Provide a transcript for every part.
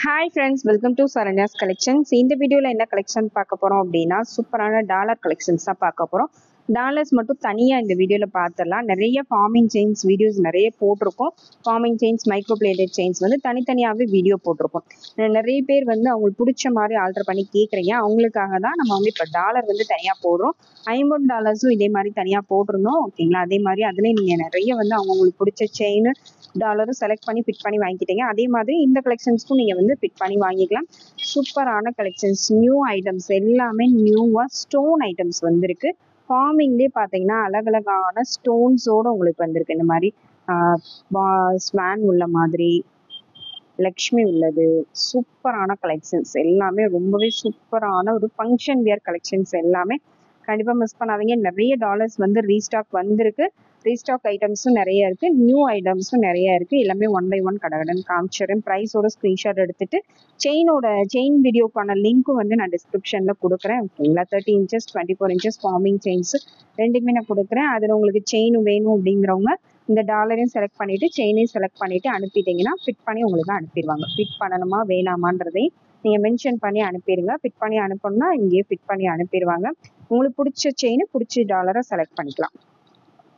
Hi friends, welcome to Saranya's Collections. இந்த வீடியோல என்ன கலெக்ஷன் பார்க்க போறோம் அப்படின்னா சூப்பரான டாலர் கலெக்ஷன்ஸ் தான் பார்க்க போறோம். டாலர்ஸ் மட்டும் தனியா இந்த வீடியோல பார்த்துடலாம். நிறைய ஃபார்மிங் செயின்ஸ் வீடியோஸ் நிறைய போட்டிருக்கோம். Forming chains, micro plated chains வந்து தனித்தனியாவே வீடியோ போட்டிருக்கோம். நிறைய பேர் வந்து அவங்களுக்கு பிடிச்ச மாதிரி ஆல்டர் பண்ணி கேட்குறீங்க. அவங்களுக்காக தான் நம்ம வந்து இப்போ டாலர் வந்து தனியா போடுறோம். $50 இதே மாதிரி தனியா போட்டிருந்தோம். ஓகேங்களா? அதே மாதிரி அதுலேயே நீங்க நிறைய வந்து அவங்களுக்கு பிடிச்ச செயின் டாலரும் செலக்ட் பண்ணி ஃபிட் பண்ணி வாங்கிக்கிட்டீங்க. அதே மாதிரி இந்த கலெக்ஷன்ஸ்க்கும் நீங்க வந்து ஃபிட் பண்ணி வாங்கிக்கலாம். சூப்பரான கலெக்ஷன்ஸ், நியூ ஐட்டம்ஸ் எல்லாமே நியூவா ஸ்டோன் ஐட்டம்ஸ் வந்திருக்கு. ஃபார்மிங்லேயே பார்த்தீங்கன்னா அழகழகான ஸ்டோன்ஸோட உங்களுக்கு வந்திருக்கு. இந்த மாதிரி ஸ்வான் உள்ள மாதிரி, லக்ஷ்மி உள்ளது, சூப்பரான கலெக்ஷன்ஸ் எல்லாமே ரொம்பவே சூப்பரான ஒரு ஃபங்க்ஷன் வியர் கலெக்ஷன்ஸ் எல்லாமே கண்டிப்பா மிஸ் பண்ணாதீங்க. நிறைய டாலர்ஸ் வந்து ரீஸ்டாக் வந்திருக்கு. ரீஸ்டாக் ஐட்டம்ஸும் நிறைய இருக்கு, நியூ ஐட்டம்ஸும் நிறைய இருக்கு. எல்லாமே 1 by 1 கடகடன் காமிச்சிடுறேன். ப்ரைஸோட ஸ்க்ரீன்ஷாட் எடுத்துட்டு செயின் வீடியோக்கான லிங்க்கும் வந்து நான் டிஸ்கிரிப்ஷன்ல கொடுக்குறேன். ஓகேங்களா? 30 inches 24 inches ஃபார்மிங் செயின்ஸ் ரெண்டுமே நான் கொடுக்குறேன். அதில் உங்களுக்கு செயின் வேணும் அப்படிங்கிறவங்க இந்த டாலரையும் செலக்ட் பண்ணிட்டு செயினையும் செலக்ட் பண்ணிட்டு அனுப்பிட்டீங்கன்னா ஃபிட் பண்ணி உங்களுக்கு அனுப்பிடுவாங்க. ஃபிட் பண்ணணுமா வேணாமான்றதையும் நீங்க மென்ஷன் பண்ணி அனுப்பிடுங்க. ஃபிட் பண்ணி அனுப்பணும்னா இங்கேயே ஃபிட் பண்ணி அனுப்பிடுவாங்க. உங்களுக்கு பிடிச்ச செயின், பிடிச்ச டாலரை செலக்ட் பண்ணிக்கலாம்.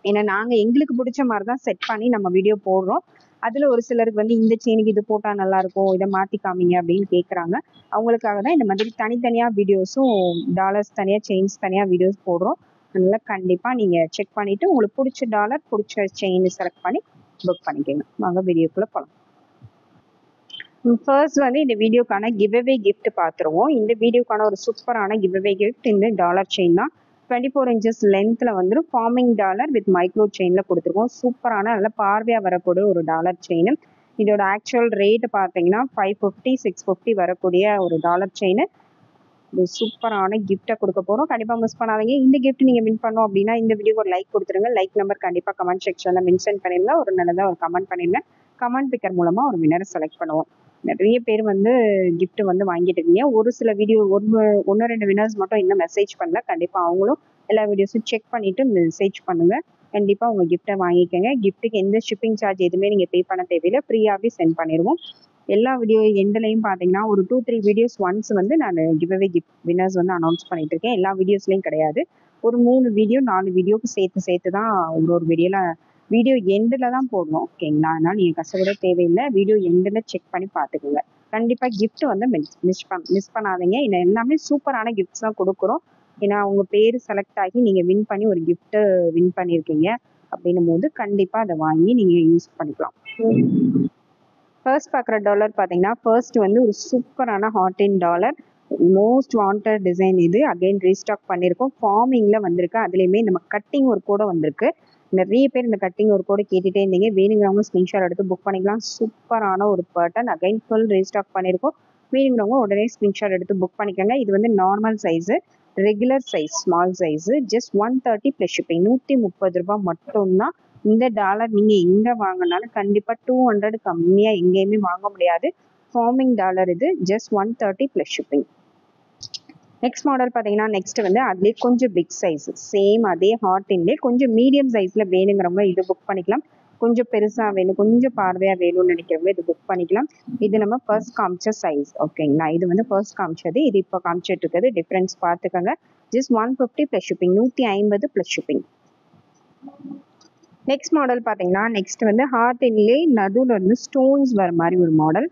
ஏன்னா நாங்க எங்களுக்கு பிடிச்ச மாதிரி தான் செட் பண்ணி நம்ம வீடியோ போடுறோம். அதுல ஒரு சிலருக்கு வந்து இந்த செயினுக்கு இது போட்டா நல்லா இருக்கும், இதை மாத்தி காமிங்க அப்படின்னு கேட்குறாங்க. அவங்களுக்காக தான் இந்த மாதிரி தனித்தனியா வீடியோஸும், டாலர்ஸ் தனியா, செயின்ஸ் தனியா வீடியோஸ் போடுறோம். அதனால கண்டிப்பா நீங்க செக் பண்ணிட்டு உங்களுக்கு பிடிச்ச டாலர், பிடிச்ச செயின் செலக்ட் பண்ணி புக் பண்ணிக்கோங்க. வாங்க வீடியோக்குள்ள போகலாம். ஃபர்ஸ்ட் வந்து இந்த வீடியோக்கான கிவ்அவே கிஃப்ட் பார்த்துருவோம். இந்த வீடியோக்கான ஒரு சூப்பரான கிவ்அவே கிஃப்ட் இந்த டாலர் செயின் தான். 24 inches லென்த்ல வந்து ஃபார்மிங் டாலர் வித் மைக்ரோ செயின்ல கொடுத்துருக்கோம். சூப்பரான நல்ல பார்வையா வரக்கூடிய ஒரு டாலர் செயின். இதோட ஆக்சுவல் ரேட் பார்த்தீங்கன்னா 550 650 வரக்கூடிய ஒரு டாலர் செயின். ஒரு சூப்பரான கிஃப்டை கொடுக்க போறோம். கண்டிப்பா மிஸ் பண்ணாதீங்க. இந்த கிஃப்ட் நீங்க வின் பண்ணோம் அப்படின்னா இந்த வீடியோக்கு ஒரு லைக் கொடுத்துருங்க. லைக் நம்பர் கண்டிப்பா கமெண்ட் செக்ஷன்ல மென்ஷன் பண்ணிருங்க. ஒரு நல்லதா ஒரு கமெண்ட் பண்ணிருங்க. கமெண்ட் பிக்கர் மூலமா ஒரு வினரை செலக்ட் பண்ணுவோம். நிறைய பேர் வந்து கிஃப்ட் வந்து வாங்கிட்டு இருக்கீங்க. ஒரு சில வீடியோ ஒன்று ரெண்டு வினர்ஸ் மட்டும் இன்னும் மெசேஜ் பண்ணல. கண்டிப்பா அவங்களும் எல்லா வீடியோஸும் செக் பண்ணிட்டு மெசேஜ் பண்ணுங்க. கண்டிப்பா உங்க கிஃப்டை வாங்கிக்கோங்க. கிஃப்ட்டுக்கு எந்த ஷிப்பிங் சார்ஜ் எதுவுமே நீங்க பே பண்ண தேவையில்லை. ஃப்ரீயாவே சென்ட் பண்ணிடுவோம். எல்லா வீடியோ எண்ட்லையும் பார்த்தீங்கன்னா ஒரு 2-3 வீடியோஸ் ஒன்ஸ் வந்து நான் கிவ்அவே கிஃப்ட் வினர்ஸ் வந்து அனௌன்ஸ் பண்ணிட்டு இருக்கேன். எல்லா வீடியோஸ்லையும் கிடையாது. ஒரு 3 வீடியோ 4 வீடியோக்கு சேர்த்து தான் ஒரு வீடியோ எண்டில் தான் போடணும். ஓகேங்களா? அதனால நீங்கள் கஷ்டப்பட தேவையில்லை. வீடியோ எண்டில் செக் பண்ணி பார்த்துக்குங்க. கண்டிப்பாக கிஃப்ட் வந்து மிஸ் பண்ணாதீங்க. இன்னும் எல்லாமே சூப்பரான கிஃப்ட்ஸ் தான் கொடுக்குறோம். ஏன்னா உங்கள் பேர் செலக்ட் ஆகி நீங்கள் வின் பண்ணி ஒரு கிஃப்ட்டு வின் பண்ணியிருக்கீங்க அப்படின்னும் போது கண்டிப்பாக அதை வாங்கி நீங்கள் யூஸ் பண்ணிக்கலாம். ஃபர்ஸ்ட் பார்க்குற டாலர் பார்த்தீங்கன்னா ஃபர்ஸ்ட் வந்து ஒரு சூப்பரான ஹாட் இன் டாலர், மோஸ்ட் வாண்டட் டிசைன். இது அகைன் ரீஸ்டாக் பண்ணியிருக்கோம். ஃபார்மிங்கில் வந்திருக்கு. அதுலேயுமே நம்ம கட்டிங் ஒரு கூட வந்திருக்கு. நிறைய பேர் இந்த கட்டிங் ஒரு கூட கேட்டுகிட்டே இருந்தீங்க. வேணுங்கிறவங்க ஸ்க்ரீன்ஷாட் எடுத்து புக் பண்ணிக்கலாம். சூப்பரான ஒரு பேட்டர்ன் அகைன் ஃபுல் ரீஸ்டாக் பண்ணியிருக்கோம். வேணுங்கிறவங்க உடனே ஸ்க்ரீன்ஷாட் எடுத்து புக் பண்ணிக்கோங்க. இது வந்து normal size, regular size, small size, just 130 plus shipping. $130 மட்டும்தான். இந்த டாலர் நீங்க எங்க வாங்கினாலும் கண்டிப்பா 200 கம்மியா எங்கேயுமே வாங்க முடியாது. ஃபார்மிங் டாலர் இது. Just 130 plus shipping. Next model பார்த்தீங்கன்னா நெக்ஸ்ட் வந்து அதுலேயே கொஞ்சம் பிக் சைஸ், சேம் அதே ஹார்டின்லேயே கொஞ்சம் மீடியம் சைஸில் வேணுங்கிறவங்க இது புக் பண்ணிக்கலாம். கொஞ்சம் பெருசாக வேணும், கொஞ்சம் பார்வையாக வேணும்னு நினைக்கிறவங்க இது புக் பண்ணிக்கலாம். இது நம்ம ஃபர்ஸ்ட் காமிச்ச சைஸ். ஓகேங்களா? இது வந்து ஃபர்ஸ்ட் காமிச்சது, இது இப்போ காமிச்சிட்டு இருக்கிறது. டிஃப்ரென்ஸ் பார்த்துக்கோங்க. Just 150 plus shipping, 150 plus shipping. Next model பார்த்தீங்கன்னா நெக்ஸ்ட் வந்து ஹார்டின்லேயே நடுவில் வந்து ஸ்டோன்ஸ் வர மாதிரி ஒரு மாடல்.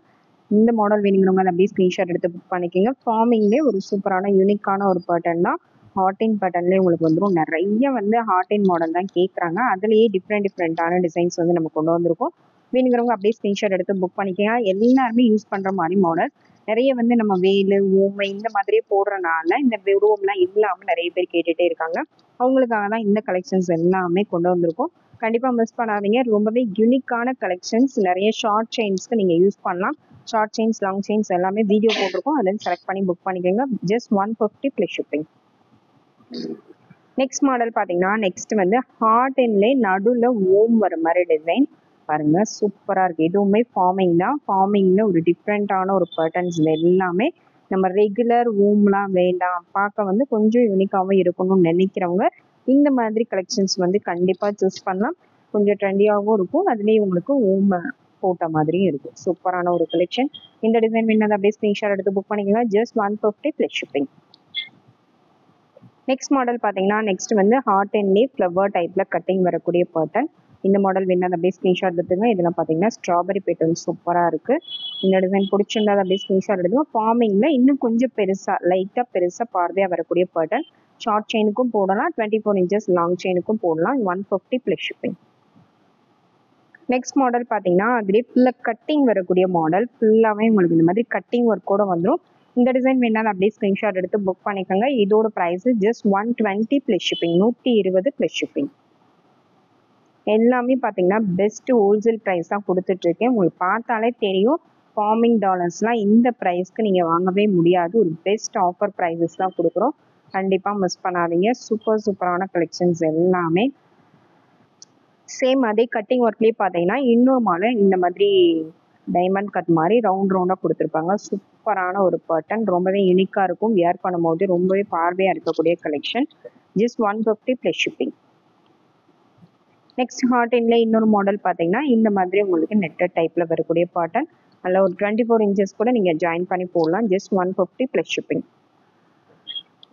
இந்த மாடல் வேணுங்கிறவங்க அதை அப்படியே ஸ்க்ரீன்ஷாட் எடுத்து புக் பண்ணிக்கோங்க. ஃபார்மிங்லேயே ஒரு சூப்பரான யூனிக்கான ஒரு பேட்டர்ன் தான். ஹார்டின் பேட்டர்ன்லேயே உங்களுக்கு வந்துடும். நிறைய வந்து ஹார்டின் மாடல் தான் கேட்குறாங்க. அதுலேயே டிஃப்ரெண்டான டிசைன்ஸ் வந்து நம்ம கொண்டு வந்திருக்கோம். வேணுங்கிறவங்க அப்படியே ஸ்க்ரீன்ஷாட் எடுத்து புக் பண்ணிக்கோங்க. எல்லாருமே யூஸ் பண்ணுற மாதிரி மாடல். நிறைய வந்து நம்ம வேலு, ஊமை இந்த மாதிரியே போடுறனால இந்த உருவம்லாம் இல்லாமல் நிறைய பேர் கேட்டுகிட்டே இருக்காங்க. அவங்களுக்காக தான் இந்த கலெக்ஷன்ஸ் எல்லாமே கொண்டு வந்திருக்கோம். கண்டிப்பாக மிஸ் பண்ணாதீங்க. ரொம்பவே யூனிக்கான கலெக்ஷன்ஸ். நிறைய ஷார்ட் செயின்ஸ்க்கு நீங்கள் யூஸ் பண்ணலாம். ஷார்ட் செயின்ஸ், லாங் செயின்ஸ் எல்லாமே வீடியோ போட்டிருக்கோம். அதில் செலக்ட் பண்ணி புக் பண்ணிக்கோங்க. Just 150 plus shipping. Next model பார்த்தீங்கன்னா நெக்ஸ்ட் வந்து ஹார்டின்லேயே நடுவில் ஓம் வர மாதிரி டிசைன். பாருங்க, சூப்பராக இருக்குது. இதுவுமே ஃபார்மிங் தான். ஃபார்மிங்கில் ஒரு டிஃப்ரெண்ட்டான ஒரு பேட்டர்ன்ஸ். இது எல்லாமே நம்ம ரெகுலர் ஓம்லாம் வேண்டாம், பார்க்க வந்து கொஞ்சம் யூனிக்காகவும் இருக்கணும்னு நினைக்கிறவங்க இந்த மாதிரி கலெக்ஷன்ஸ் வந்து கண்டிப்பாக சூஸ் பண்ணலாம். கொஞ்சம் ட்ரெண்டியாகவும் இருக்கும். அதுலேயே உங்களுக்கு ஓம் போட்ட மாதிரியும் இருக்குது. சூப்பரான ஒரு கலெக்ஷன். இந்த டிசைன் வேணும்னா அப்படியே ஸ்க்ரீன்ஷாட் எடுத்து புக் பண்ணிக்கலாம். Just 150 plus shipping. Next model பார்த்தீங்கன்னா நெக்ஸ்ட் வந்து ஹார்ட் அண்ட் லீஃப் ஃப்ளவர் டைப்பில் கட்டிங் வரக்கூடிய பேட்டர்ன். இந்த மாடல் வேணால் அப்படியே ஸ்க்ரீன்ஷாட் எடுத்துங்க. இதெல்லாம் பார்த்தீங்கன்னா ஸ்ட்ராபெரி பேட்டர்ன் சூப்பராக இருக்குது. இந்த டிசைன் பிடிச்சிருந்தா அப்படியே ஸ்க்ரீன்ஷாட் எடுத்துங்க. ஃபார்மிங்கில் இன்னும் கொஞ்சம் பெருசாக லைட்டாக பெருசாக பார்வையாக வரக்கூடிய பேட்டர்ன். ஷார்ட் செயினுக்கும் போடலாம், 24 இன்ச்சஸ் லாங் செயினுக்கும் போடலாம். 150 ப்ளஸ் ஷிப்பிங். நெக்ஸ்ட் மாடல் பார்த்தீங்கன்னா அதுலேயே ஃபுல்லாக கட்டிங் வரக்கூடிய மாடல். ஃபுல்லாகவே உங்களுக்கு இந்த மாதிரி கட்டிங் ஒர்க்கோட வந்துடும். இந்த டிசைன் வேணாலும் அப்படியே ஸ்க்ரீன்ஷாட் எடுத்து புக் பண்ணிக்கோங்க. இதோட price just 120 plus shipping. 120 plus shipping. எல்லாமே பார்த்தீங்கன்னா பெஸ்ட் ஹோல்சேல் ப்ரைஸ் தான் கொடுத்துட்ருக்கேன். உங்களுக்கு பார்த்தாலே தெரியும் ஃபார்மிங் டாலர்ஸ்லாம் இந்த ப்ரைஸ்க்கு நீங்கள் வாங்கவே முடியாது. ஒரு பெஸ்ட் ஆஃபர் ப்ரைஸஸ் தான் கொடுக்குறோம். கண்டிப்பாக மிஸ் பண்ணாதீங்க. சூப்பரான கலெக்ஷன்ஸ் எல்லாமே. சேம் அதே கட்டிங் ஒர்க்லேயே பார்த்தீங்கன்னா இன்னொரு மாடல் இந்த மாதிரி டைமண்ட் கட் மாதிரி ரவுண்டாக கொடுத்துருப்பாங்க. சூப்பரான ஒரு பேட்டர்ன். ரொம்பவே யூனிக்காக இருக்கும். வியர் பண்ணும்போது ரொம்பவே பார்வையாக இருக்கக்கூடிய collection. Just 150 plus shipping. Next heart இன்ல இன்னொரு மாடல் பார்த்தீங்கன்னா இந்த மாதிரி உங்களுக்கு நெட்டட் டைப்பில் வரக்கூடிய பேட்டர்ன். அதில் ஒரு 24 இன்ச்சஸ் கூட நீங்கள் ஜாயின் பண்ணி போடலாம். Just 150 plus shipping.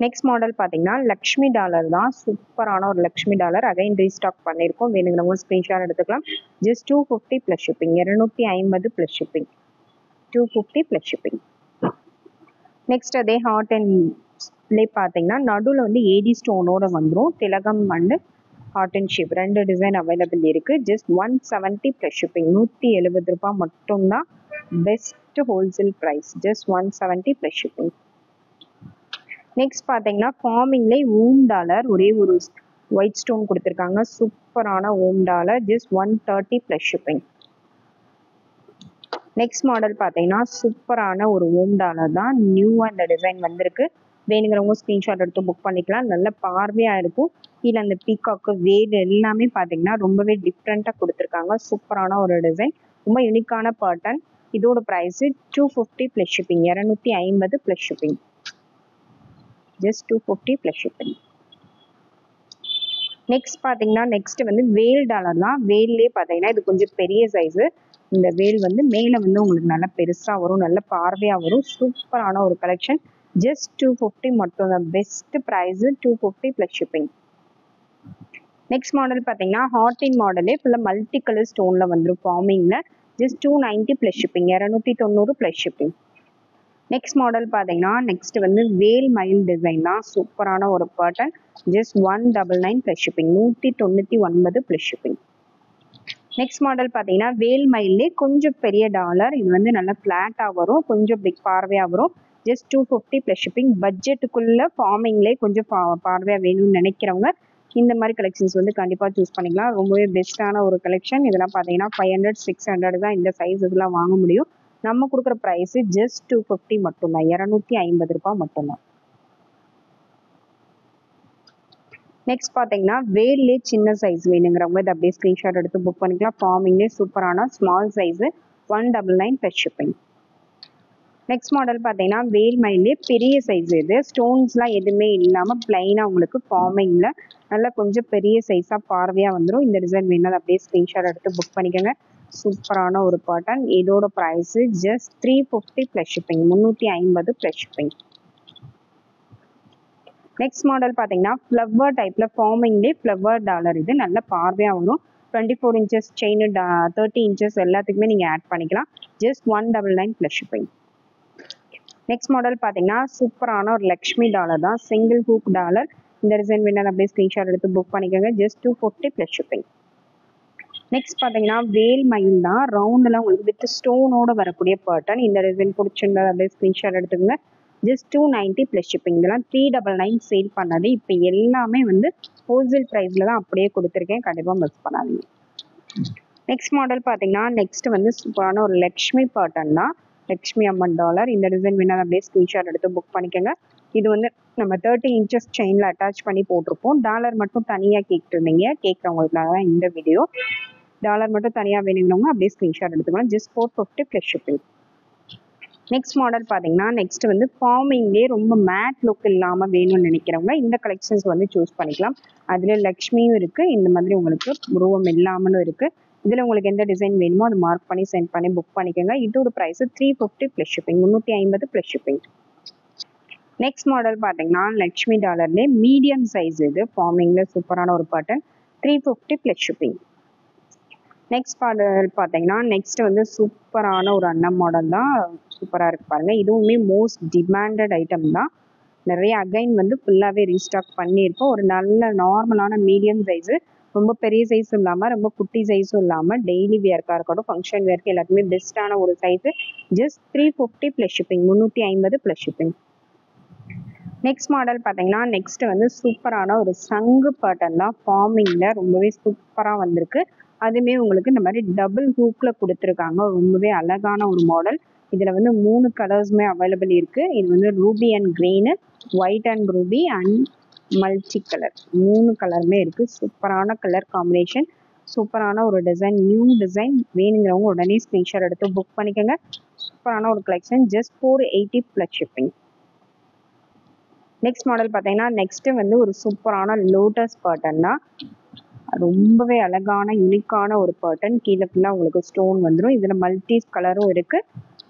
Next model பார்த்தீங்கன்னா லக்ஷ்மி டாலர் தான். சூப்பரான ஒரு லக்ஷ்மி டாலர் அகைன் ரீஸ்டாக் பண்ணியிருக்கோம். வேணுங்கிறவங்க ஸ்க்ரீன்ஷாட் எடுத்துக்கலாம். Just 250 plus shipping. 250 plus shipping. 250 plus shipping. Next அதே ஹார்ட் அண்ட்லேயே பார்த்தீங்கன்னா நடுவில் வந்து ஏடி ஸ்டோனோட வந்துடும். திலகம் அண்டு ஹார்ட் அண்ட் ஷேப் ரெண்டு டிசைன் அவைலபிள் இருக்குது. Just 170 plus shipping. 170 ரூபாய் மட்டும்தான். Best wholesale price. Just 170 plus shipping. Next பார்த்தீங்கன்னா ஃபார்மிங்லே ஓம் டாலர் ஒரே ஒரு ஒயிட் ஸ்டோன் கொடுத்துருக்காங்க. சூப்பரான Om dollar. Just 130 plus shipping. Next model பார்த்தீங்கன்னா சூப்பரான ஒரு ஓம் டாலர் தான். நியூவாக இந்த டிசைன் வந்திருக்கு. வேணுங்கிறவங்க ஸ்க்ரீன்ஷாட் எடுத்து புக் பண்ணிக்கலாம். நல்ல பார்வையாக இருக்கும். கீழே அந்த பீகாக்கு வேல் எல்லாமே பார்த்தீங்கன்னா ரொம்பவே டிஃப்ரெண்ட்டாக கொடுத்துருக்காங்க. சூப்பரான ஒரு டிசைன். ரொம்ப யூனிக்கான பேட்டர்ன். இதோட price 250 plus shipping. 250 plus shipping. Just 250 plus shipping. Next பார்த்தீங்கன்னா நெக்ஸ்ட் வந்து வேல் டாலர் தான். வேல்லே பார்த்தீங்கன்னா இது கொஞ்சம் பெரிய சைஸு. இந்த வேல் வந்து மேலே வந்து உங்களுக்கு நல்லா பெருசாக வரும். நல்ல பார்வையாக வரும். சூப்பரான ஒரு கலெக்ஷன். ஜஸ்ட் 250 மட்டும் தான். Best price 250 plus shipping. Next model பார்த்தீங்கன்னா ஹார்ட் இன் மாடலே ஃபுல்லாக மல்டி கலர் ஸ்டோனில் வந்துடும் ஃபார்மிங்கில். Just 290 plus shipping. 290 plus shipping. Next model பார்த்தீங்கன்னா நெக்ஸ்ட் வந்து வேல் மயில் டிசைன் தான். சூப்பரான ஒரு pattern. Just 199 plus shipping. 199 plus shipping. Next model பார்த்தீங்கன்னா வேல் மயிலே கொஞ்சம் பெரிய டாலர். இது வந்து நல்லா ஃப்ளாட்டாக வரும். கொஞ்சம் பிக் பார்வையாக வரும். Just 250 plus shipping. பட்ஜெட்டுக்குள்ளே ஃபார்மிங்லேயே கொஞ்சம் பார்வையாக வேணும்னு நினைக்கிறவங்க இந்த மாதிரி கலெக்ஷன்ஸ் வந்து கண்டிப்பாக சூஸ் பண்ணிக்கலாம். ரொம்பவே பெஸ்ட்டான ஒரு கலெக்ஷன். இதெல்லாம் பார்த்தீங்கன்னா 500 600 தான் இந்த சைஸஸ்லாம் வாங்க முடியும். நம்ம கொடுக்குற ப்ரைஸு ஜஸ்ட் 250 மட்டும்தான். 250 ரூபாய் மட்டும்தான். நெக்ஸ்ட் பார்த்தீங்கன்னா வேல்லே சின்ன சைஸ் வேணுங்கிறவங்க இதை அப்படியே ஸ்க்ரீன்ஷாட் எடுத்து புக் பண்ணிக்கலாம். ஃபார்மிங்லேயே சூப்பரான small size 199 plus shipping. Next model பார்த்தீங்கன்னா வேல் மயிலே பெரிய சைஸ். இது ஸ்டோன்ஸ்லாம் எதுவுமே இல்லாமல் பிளைனாக உங்களுக்கு ஃபார்மிங்கில் நல்லா கொஞ்சம் பெரிய சைஸாக பார்வையாக வந்துடும். இந்த டிசைன் வேணாலும் அப்படியே ஸ்க்ரீன்ஷாட் எடுத்து புக் பண்ணிக்கோங்க. சூப்பரான ஒரு பேட்டர்ன். இதோட price just 350 plus shipping. 350 plus shipping. Next model பார்த்தீங்கன்னா ஃப்ளவர் டைப்பில் ஃபார்மிங்லேயே ஃப்ளவர் டாலர். இது நல்ல பார்வையாக வரும். 24 இன்ச்சஸ் செயின் 30 இன்ச்சஸ் எல்லாத்துக்குமே நீங்கள் ஆட் பண்ணிக்கலாம். Just 199 plus shipping. Next model பார்த்தீங்கன்னா சூப்பரான ஒரு லக்ஷ்மி டாலர் தான். Single hook dollar. இந்த டிசைன் வேணாலும் அப்படியே ஸ்க்ரீன்ஷாட் எடுத்து புக் பண்ணிக்கோங்க. Just 250 plus shipping. நெக்ஸ்ட் பார்த்தீங்கன்னா வேல் மயில் தான். ரவுண்டெல்லாம் உங்களுக்கு வித் ஸ்டோனோட வரக்கூடிய பேட்டர்ன். இந்த டிசைன் பிடிச்சிருந்தா அப்படியே ஸ்க்ரீன்ஷாட் எடுத்துக்கோங்க. Just 290 plus shipping. இதெல்லாம் 399 சேல் பண்ணது. இப்போ எல்லாமே வந்து ஹோல்சேல் ப்ரைஸில் தான் அப்படியே கொடுத்துருக்கேன். கண்டிப்பாக மிஸ் பண்ணாதீங்க. நெக்ஸ்ட் மாடல் பார்த்தீங்கன்னா நெக்ஸ்ட் வந்து சூப்பரான ஒரு லக்ஷ்மி பேட்டர்ன் தான். லக்ஷ்மி அம்மன் டாலர். இந்த டிசைன் வேணாலும் அப்படியே ஸ்க்ரீன்ஷாட் எடுத்து புக் பண்ணிக்கோங்க. இது வந்து நம்ம 30 இன்ச்சஸ் செயினில் அட்டாச் பண்ணி போட்டிருப்போம். டாலர் மட்டும் தனியாக கேட்டுருந்தீங்க. கேட்குறவங்களுக்காக தான் இந்த வீடியோ. டாலர் மட்டும் தனியாக வேணுங்கிறவங்க அப்படியே ஸ்க்ரீன்ஷாட் எடுத்துக்கலாம். Just 450 plus shipping. Next model பார்த்தீங்கன்னா நெக்ஸ்ட் வந்து ஃபார்மிங்லேயே ரொம்ப மேட் லுக் இல்லாமல் வேணும்னு நினைக்கிறவங்க இந்த கலெக்ஷன்ஸ் வந்து சூஸ் பண்ணிக்கலாம். அதில் லக்ஷ்மியும் இருக்குது. இந்த மாதிரி உங்களுக்கு உருவம் இல்லாமலும் இருக்குது. இதில் உங்களுக்கு எந்த டிசைன் வேணுமோ அது மார்க் பண்ணி சென்ட் பண்ணி புக் பண்ணிக்கோங்க. இதோட price 350 plus shipping, 350 plus shipping. Next model பார்த்தீங்கன்னா லக்ஷ்மி டாலர்லேயே மீடியம் சைஸ், இது ஃபார்மிங்கில் சூப்பரான ஒரு pattern, 350 plus shipping. Next model பார்த்தீங்கன்னா நெக்ஸ்ட் வந்து சூப்பரான ஒரு அன்னம் மாடல் தான், சூப்பராக இருக்கு பாருங்க. இதுவுமே மோஸ்ட் டிமாண்டட் ஐட்டம் தான். நிறைய அகைன் வந்து ஃபுல்லாகவே ரீஸ்டாக் பண்ணியிருக்கோம். ஒரு நல்ல நார்மலான மீடியம் சைஸு, ரொம்ப பெரிய சைஸும் இல்லாமல் ரொம்ப குட்டி சைஸும் இல்லாமல் டெய்லி வியர்க்காக இருக்கட்டும் ஃபங்க்ஷன் வியர்க்கு எல்லாத்துக்குமே பெஸ்ட்டான ஒரு size. Just 350 plus shipping, 350 plus shipping. Next model பார்த்தீங்கன்னா நெக்ஸ்ட் வந்து சூப்பரான ஒரு சங்கு பேட்டர்ன் தான், ஃபார்மிங்கில் ரொம்பவே சூப்பராக வந்திருக்கு. அதுவுமே உங்களுக்கு இந்த மாதிரி டபுள் ஹூக்கில் கொடுத்துருக்காங்க, ரொம்பவே அழகான ஒரு மாடல். இதில் வந்து 3 கலர்ஸுமே அவைலபிள் இருக்குது. இது வந்து Ruby and green, white and Ruby and multi colour, 3 கலருமே இருக்குது. சூப்பரான கலர் காம்பினேஷன், சூப்பரான ஒரு டிசைன், நியூ டிசைன். வேணுங்கிறவங்க உடனே ஸ்க்ரீன்ஷாட் எடுத்து புக் பண்ணிக்கோங்க. சூப்பரான ஒரு collection, just 480 plus shipping. Next model பார்த்தீங்கன்னா நெக்ஸ்ட்டு வந்து ஒரு சூப்பரான லோட்டஸ் பேட்டர்ன் தான், ரொம்பவே அழகான யூனிக்கான ஒரு பேட்டர்ன். கீழே ஃபுல்லாக உங்களுக்கு ஸ்டோன் வந்துடும். இதில் மல்டி கலரும் இருக்குது,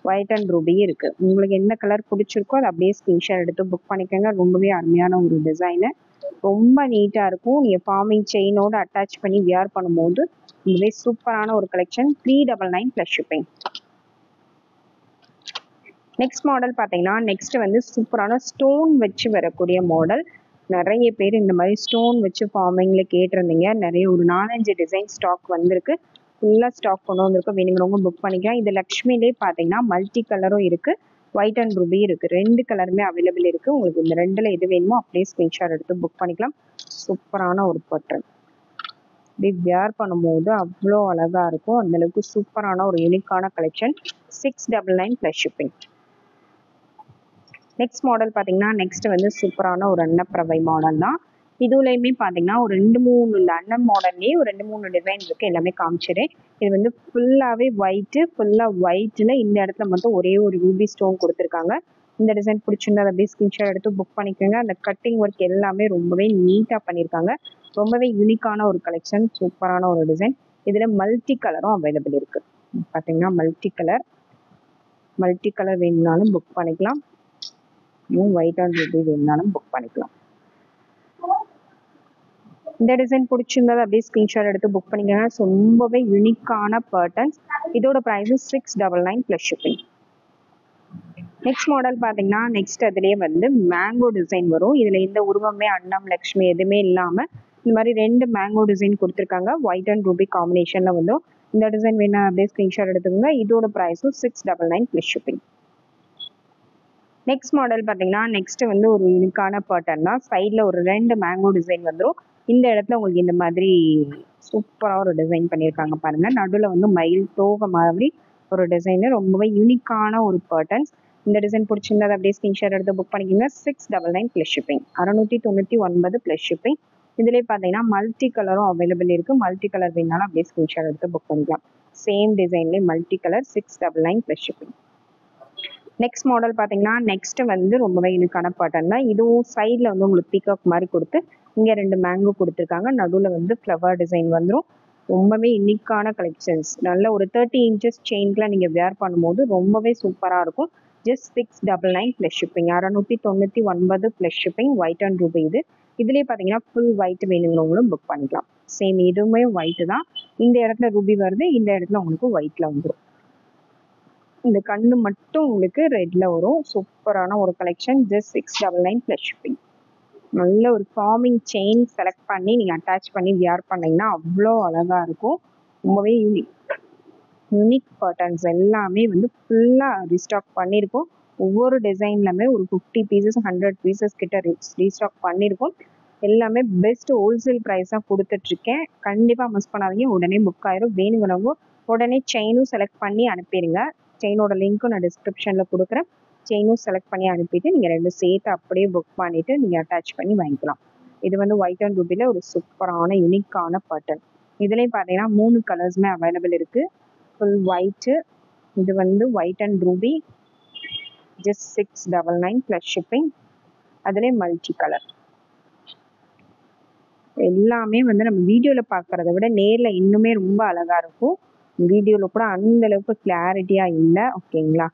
ஒயிட் அண்ட் ரூபியும் இருக்குது. உங்களுக்கு எந்த கலர் பிடிச்சிருக்கோ அதை அப்படியே ஸ்க்ரீன்ஷாட் எடுத்து புக் பண்ணிக்கோங்க. ரொம்பவே அருமையான ஒரு டிசைனு, ரொம்ப நீட்டாக இருக்கும். நீங்கள் ஃபார்மிங் செயினோடு அட்டாச் பண்ணி வியர் பண்ணும்போது ரொம்பவே சூப்பரான ஒரு collection, 399 plus shipping. Next model பார்த்தீங்கன்னா நெக்ஸ்ட் வந்து சூப்பரான ஸ்டோன் வச்சு வரக்கூடிய மாடல். நிறைய பேர் இந்த மாதிரி ஸ்டோன் வச்சு ஃபார்மிங்கில் கேட்டிருந்தீங்க. நிறைய ஒரு 4-5 டிசைன் ஸ்டாக் வந்திருக்கு, ஃபுல்லாக ஸ்டாக் கொண்டு வந்திருக்கும். வேணுங்கிறவங்க புக் பண்ணிக்கலாம். இது லக்ஷ்மிலே பார்த்தீங்கன்னா மல்டி கலரும் இருக்குது, ஒயிட் அண்ட் ரூபி இருக்குது. 2 கலருமே அவைலபிள் இருக்குது. உங்களுக்கு இந்த 2ல் எது வேணுமோ அப்படியே ஸ்க்ரீன்ஷாட் எடுத்து புக் பண்ணிக்கலாம். சூப்பரான ஒரு பேட்டர்ன், இப்படி வியர் பண்ணும்போது அவ்வளோ அழகாக இருக்கும். அந்தளவுக்கு சூப்பரான ஒரு யூனிக்கான collection, 699 plus shipping. Next model பார்த்தீங்கன்னா நெக்ஸ்ட் வந்து சூப்பரான ஒரு அன்னப்பிரவை மாடல் தான். இதுலேயுமே பார்த்தீங்கன்னா ஒரு 2-3 இந்த அன்னம் மாடல்லேயே ஒரு 2-3 டிசைன் இருக்குது, எல்லாமே காமிச்சிடுறேன். இது வந்து ஃபுல்லாகவே ஒயிட்டு, ஃபுல்லாக ஒயிட்டில் இந்த இடத்துல மட்டும் ஒரே ஒரு ரூபி ஸ்டோன் கொடுத்துருக்காங்க. இந்த டிசைன் பிடிச்சிருந்தா அதை அப்படியே ஸ்க்ரீன்ஷாட் எடுத்து புக் பண்ணிக்கோங்க. அந்த கட்டிங் ஒர்க் எல்லாமே ரொம்பவே நீட்டாக பண்ணியிருக்காங்க. ரொம்பவே யூனிக்கான ஒரு கலெக்ஷன், சூப்பரான ஒரு டிசைன். இதில் மல்டி கலரும் அவைலபிள் இருக்குது. பார்த்தீங்கன்னா மல்டி கலர் வேணும்னாலும் புக் பண்ணிக்கலாம், ஒயிட் அண்ட் ரூபி வேணும்னாலும் புக் பண்ணிக்கலாம். இந்த டிசைன் பிடிச்சிருந்தா அப்படியே ஸ்க்ரீன்ஷாட் எடுத்து புக் பண்ணிக்கோங்க. ரொம்பவே யூனிக்கான பேட்டர்ன்ஸ். இதோட price 699 plus shipping. Next model பார்த்தீங்கன்னா நெக்ஸ்ட் அதுலேயே வந்து மேங்கோ டிசைன் வரும். இதில் எந்த உருவமே அன்னம் லக்ஷ்மி எதுவுமே இல்லாமல் இந்த மாதிரி 2 மேங்கோ டிசைன் கொடுத்துருக்காங்க, ஒயிட் அண்ட் ரூபி காம்பினேஷனில் வந்து. இந்த டிசைன் வேணா அப்படியே ஸ்க்ரீன்ஷாட் எடுத்துக்கோங்க. இதோட ப்ரைஸும் 699 ப்ளஸ் ஷிப்பிங். நெக்ஸ்ட் மாடல் பார்த்தீங்கன்னா நெக்ஸ்ட் வந்து ஒரு யூனிக்கான பேட்டர்ன் தான். சைடில் ஒரு 2 மேங்கோ டிசைன் வந்துடும். இந்த இடத்துல உங்களுக்கு இந்த மாதிரி சூப்பராக ஒரு டிசைன் பண்ணியிருக்காங்க பாருங்கள். நடுவில் வந்து மயில் தோகை மாதிரி ஒரு டிசைனு, ரொம்பவே யூனிக்கான ஒரு பேட்டர்ன்ஸ். இந்த டிசைன் பிடிச்சிருந்தா அப்படியே ஸ்க்ரீன்ஷாட் எடுத்து புக் பண்ணிக்கோங்க. 699 ப்ளஸ் ஷிப்பிங், 699 ப்ளஸ் ஷிப்பிங். இதிலே பார்த்தீங்கன்னா மல்டி கலரும் அவைலபிள் இருக்குது. மல்டி கலர் வேணாலும் அப்படியே ஸ்க்ரீன்ஷாட் எடுத்து புக் பண்ணிக்கலாம். சேம் டிசைன்லேயே multi colour, 699 plus shipping. Next model பார்த்தீங்கன்னா நெக்ஸ்ட் வந்து ரொம்பவே யூனிக்கான பேட்டர்ன் தான். இதுவும் சைடில் வந்து உங்களுக்கு பீகாக் மாதிரி கொடுத்து இங்கே 2 மேங்கோ கொடுத்துருக்காங்க. நடுவில் வந்து ஃப்ளவர் டிசைன் வந்துடும். ரொம்பவே யூனிக்கான கலெக்ஷன்ஸ். நல்ல ஒரு 30 இன்ச்சஸ் செயின்லாம் நீங்கள் வேர் பண்ணும்போது ரொம்பவே சூப்பராக இருக்கும். Just 699 plus shipping, 699 plus shipping. White and Ruby இது. இதுலேயே பார்த்தீங்கன்னா ஃபுல் ஒயிட் வேணுங்கிறவங்களும் புக் பண்ணிக்கலாம். சேம் இதுவுமே ஒயிட்டு தான். இந்த இடத்துல ரூபி வருது, இந்த இடத்துல உங்களுக்கு ஒயிட்டில் வந்துடும். இந்த கண்ணு மட்டும் உங்களுக்கு ரெட்ல வரும். சூப்பரான ஒரு கலெக்ஷன், ஜஸ்ட் 699 ப்ளஸ் ஷிப்பிங். நல்ல ஒரு ஃபார்மிங் செயின் செலக்ட் பண்ணி நீங்கள் அட்டாச் பண்ணி வியர் பண்ணிங்கன்னா அவ்வளோ அழகாக இருக்கும். ரொம்பவே யூனிக் பேட்டர்ன்ஸ் எல்லாமே வந்து ஃபுல்லாக ரீஸ்டாக் பண்ணியிருக்கோம். ஒவ்வொரு டிசைன்லையுமே ஒரு 50 பீசஸ் 100 பீசஸ் கிட்ட ரீஸ்டாக் பண்ணியிருக்கோம். எல்லாமே பெஸ்ட் ஹோல்சேல் ப்ரைஸாக கொடுத்துட்ருக்கேன். கண்டிப்பாக மிஸ் பண்ணாதீங்க, உடனே புக் ஆயிரும். வேணுங்கிறவங்க உடனே செயினும் செலக்ட் பண்ணி அனுப்பிடுங்க. செயினோட லிங்க்கும் நான் டிஸ்கிரிப்ஷனில் கொடுக்குறேன். செயினும் செலக்ட் பண்ணி அனுப்பிட்டு நீங்கள் 2 சேர்த்து அப்படியே புக் பண்ணிவிட்டு நீங்கள் அட்டாச் பண்ணி வாங்கிக்கலாம். இது வந்து ஒயிட் அண்ட் ரூபியில் ஒரு சூப்பரான யூனிக்கான பேட்டர்ன். இதுலேயும் பார்த்தீங்கன்னா 3 கலர்ஸுமே அவைலபிள் இருக்குது. ஃபுல் ஒயிட்டு, இது வந்து white and Ruby, just 699 plus shipping. அதிலே மல்டி கலர். எல்லாமே வந்து நம்ம வீடியோல பார்க்கறத விட நேர்ல இன்னுமே ரொம்ப அழகா இருக்கும். வீடியோல கூட அந்த அளவுக்கு கிளாரிட்டியா இல்ல. ஓகேங்களா?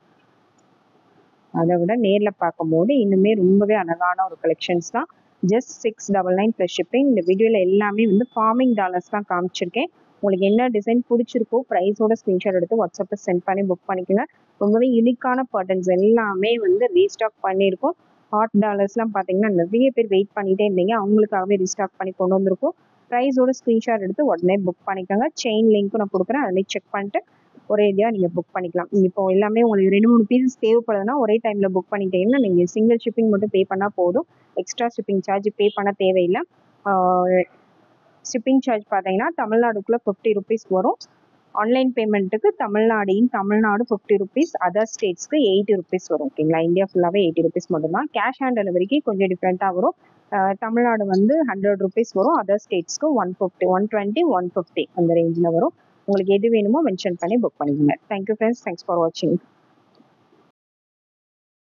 அத விட நேர்ல பார்க்கும்போது இன்னுமே ரொம்பவே அழகான ஒரு கலெக்ஷன்ஸ் தான். Just 699 plus shipping. இந்த வீடியோல எல்லாமே வந்து ஃபார்மிங் டாலர்ஸ் தான் காமிச்சிருக்கேன். உங்களுக்கு என்ன டிசைன் பிடிச்சிருக்கோ ப்ரைஸோட ஸ்க்ரீன்ஷாட் எடுத்து வாட்ஸ்அப்ல சென்ட் பண்ணி புக் பண்ணிக்கோங்க. ரொம்பவே யூனிக்கான பேட்டர்ன்ஸ் எல்லாமே வந்து ரீஸ்டாக் பண்ணியிருக்கோம். ஹாட் டாலர்ஸ்லாம் பார்த்தீங்கன்னா நிறைய பேர் வெயிட் பண்ணிட்டே இருந்தீங்க. அவங்களுக்காகவே ரீஸ்டாக் பண்ணி கொண்டு வந்திருக்கோம். ப்ரைஸோட ஸ்க்ரீன்ஷாட் எடுத்து உடனே புக் பண்ணிக்கோங்க. செயின் லிங்க்கும் நான் கொடுக்குறேன். அதிலே செக் பண்ணிட்டு ஒரேடியா நீங்க புக் பண்ணிக்கலாம். இப்போ எல்லாமே உங்களுக்கு 2, 3 பீசஸ் தேவைப்படுதுன்னா ஒரே டைம்ல புக் பண்ணிட்டீங்கன்னா நீங்க சிங்கிள் ஷிப்பிங் மட்டும் பே பண்ணா போதும். எக்ஸ்ட்ரா ஷிப்பிங் சார்ஜ் பே பண்ண தேவையில்லை. ஷிப்பிங் சார்ஜ் பார்த்தீங்கன்னா தமிழ்நாடுக்குள்ள 50 ருபீஸ் வரும். ஆன்லைன் பேமெண்ட்டுக்கு தமிழ்நாடு 50 ருபீஸ், அதர் ஸ்டேட்ஸ்க்கு 80 ருபீஸ் வரும். ஓகேங்களா? இந்தியா ஃபுல்லாவே 80 ருபீஸ் மட்டும்தான். கேஷ் ஆன் டெலிவரிக்கு கொஞ்சம் டிஃப்ரெண்டா வரும். தமிழ்நாடு வந்து 100 ருபீஸ் வரும். அதர் ஸ்டேட்ஸ்க்கு 150, 120, 150 அந்த ரேஞ்சில் வரும். உங்களுக்கு எது வேணுமோ மென்ஷன் பண்ணி புக் பண்ணிக்கோங்க. Thank you friends. தேங்க்ஸ் ஃபார் வாட்சிங்.